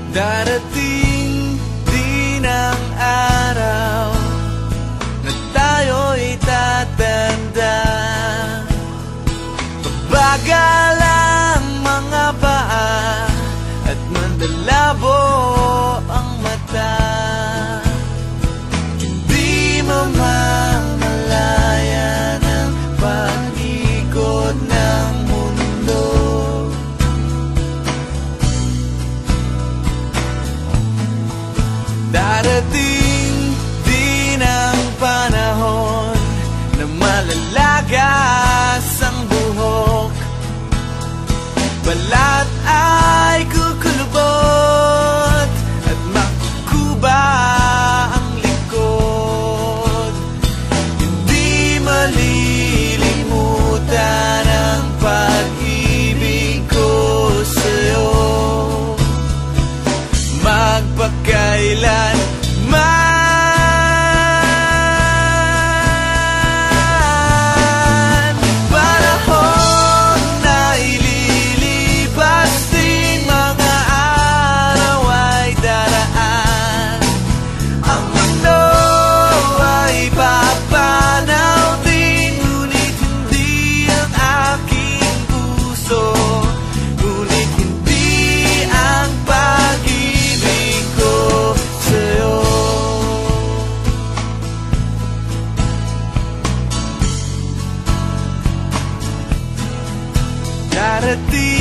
Darating din ang araw na tayo'y tatanda. Bagal ang mga paa at mandalabo ang mata. Hindi mamamalayan ang pag-ikot ng mundo. Darating din ang panahon na malalagas ang buhok. Balat ay kukulubot at makukuba ang likod. Hindi malilimutan ang pag-ibig ko sa'yo. Magpakailanman panahon na ililipas din, mga araw ay daraan. Ang mundo ay papanaw din, ngunit hindi ang aking puso, ngunit hindi ang pag-ibig ko sa'yo. Darating